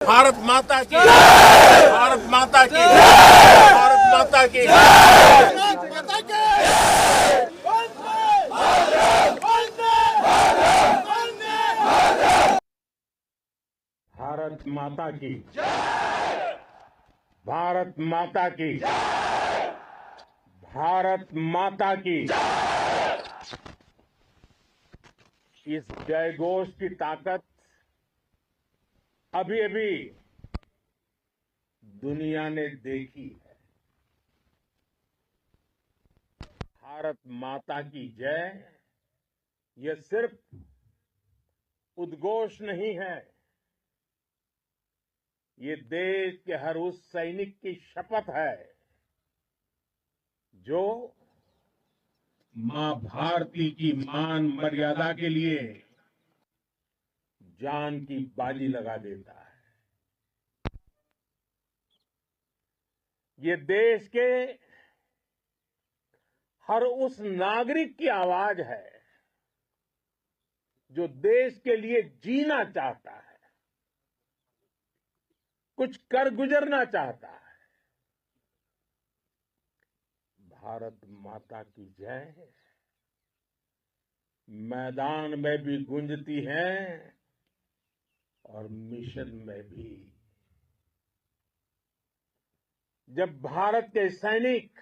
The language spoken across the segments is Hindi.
भारत माता की, भारत माता की, भारत माता की। भारत माता की, भारत माता की, भारत माता की। इस जयघोष की ताकत अभी अभी दुनिया ने देखी है। भारत माता की जय यह सिर्फ उद्घोष नहीं है, ये देश के हर उस सैनिक की शपथ है जो मां भारती की मान मर्यादा के लिए जान की बाजी लगा देता है। ये देश के हर उस नागरिक की आवाज है जो देश के लिए जीना चाहता है, कुछ कर गुजरना चाहता है। भारत माता की जय मैदान में भी गूंजती है और मिशन में भी। जब भारत के सैनिक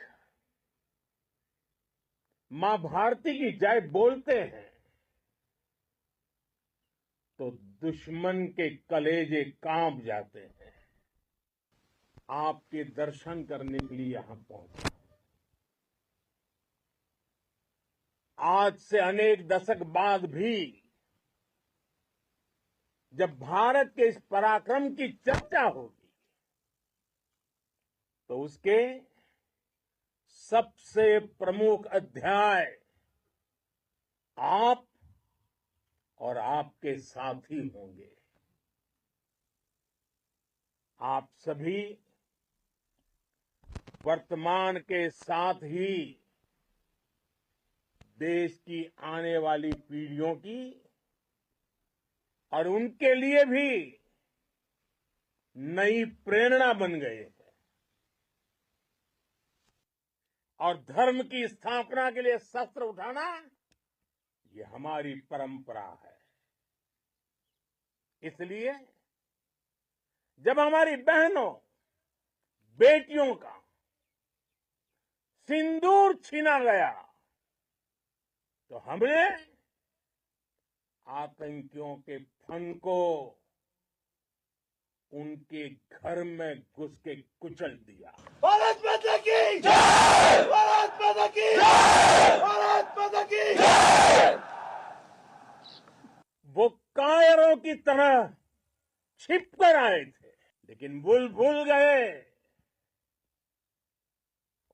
मां भारती की जय बोलते हैं तो दुश्मन के कलेजे कांप जाते हैं। आपके दर्शन करने के लिए यहां पहुंचा। आज से अनेक दशक बाद भी जब भारत के इस पराक्रम की चर्चा होगी तो उसके सबसे प्रमुख अध्याय आप और आपके साथी होंगे। आप सभी वर्तमान के साथ ही देश की आने वाली पीढ़ियों की और उनके लिए भी नई प्रेरणा बन गए हैं। और धर्म की स्थापना के लिए शस्त्र उठाना ये हमारी परंपरा है। इसलिए जब हमारी बहनों बेटियों का सिंदूर छीना गया तो हमने आतंकियों के फन को उनके घर में घुस के कुचल दिया। भारत माता की जय! भारत माता की जय! भारत माता की जय! वो कायरों की तरह छिप कर आए थे, लेकिन भूल गए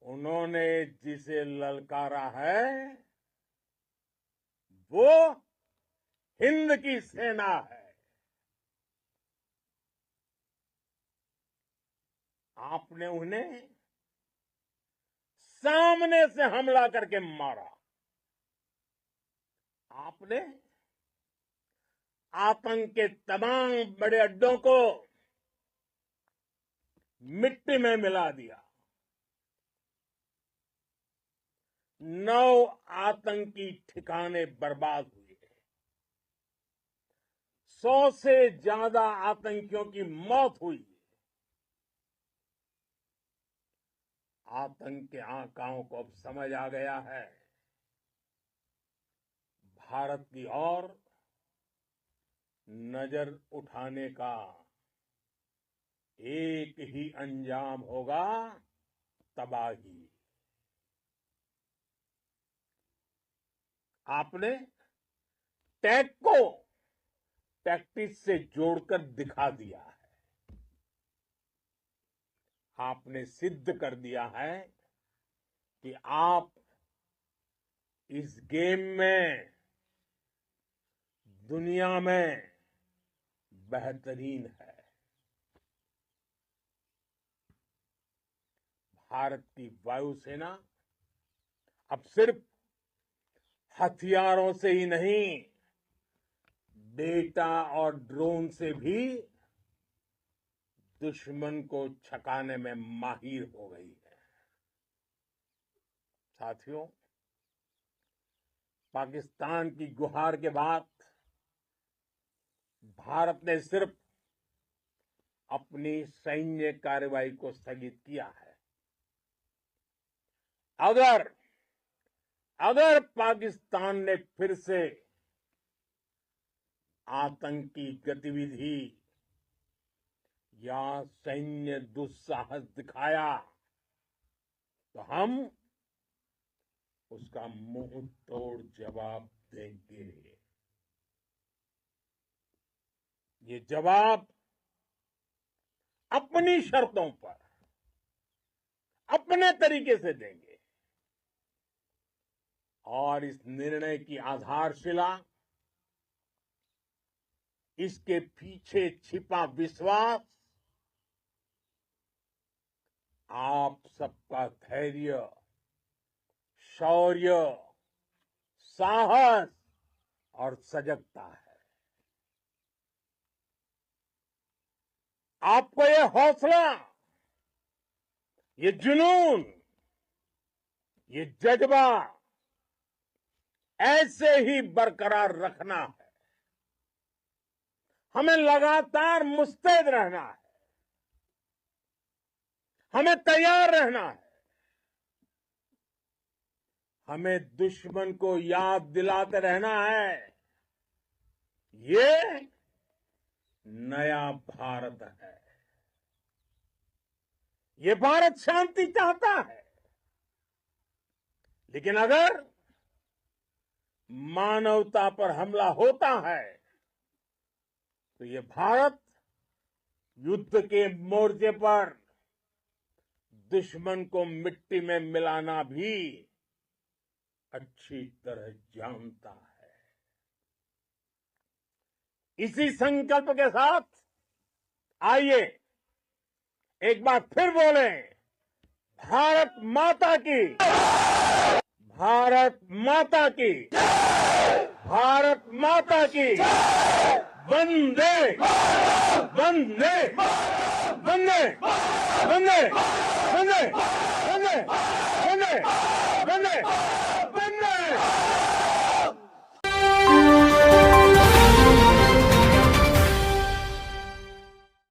उन्होंने जिसे ललकारा है वो हिंद की सेना है। आपने उन्हें सामने से हमला करके मारा। आपने आतंक के तमाम बड़े अड्डों को मिट्टी में मिला दिया। 9 आतंकी ठिकाने बर्बाद हुए। 100 से ज्यादा आतंकियों की मौत हुई। आतंक के आकाओं को अब समझ आ गया है भारत की ओर नजर उठाने का एक ही अंजाम होगा, तबाही। आपने टैग को टैक्टिस से जोड़कर दिखा दिया है। आपने सिद्ध कर दिया है कि आप इस गेम में दुनिया में बेहतरीन है। भारत की वायुसेना अब सिर्फ हथियारों से ही नहीं, डेटा और ड्रोन से भी दुश्मन को छकाने में माहिर हो गई है। साथियों, पाकिस्तान की गुहार के बाद भारत ने सिर्फ अपनी सैन्य कार्रवाई को स्थगित किया है। अगर पाकिस्तान ने फिर से आतंकी गतिविधि या सैन्य दुस्साहस दिखाया तो हम उसका मुंह तोड़ जवाब देंगे। ये जवाब अपनी शर्तों पर अपने तरीके से देंगे और इस निर्णय की आधारशिला इसके पीछे छिपा विश्वास आप सबका धैर्य, शौर्य, साहस और सजगता है। आपको ये हौसला, ये जुनून, ये जज्बा ऐसे ही बरकरार रखना है। हमें लगातार मुस्तैद रहना है, हमें तैयार रहना है। हमें दुश्मन को याद दिलाते रहना है, ये नया भारत है। ये भारत शांति चाहता है, लेकिन अगर मानवता पर हमला होता है तो ये भारत युद्ध के मोर्चे पर दुश्मन को मिट्टी में मिलाना भी अच्छी तरह जानता है। इसी संकल्प के साथ आइए एक बार फिर बोलें, भारत माता की, भारत माता की, भारत माता की, वंदे वंदे वंदे वंदे वंदे वंदे वंदे वंदे वंदे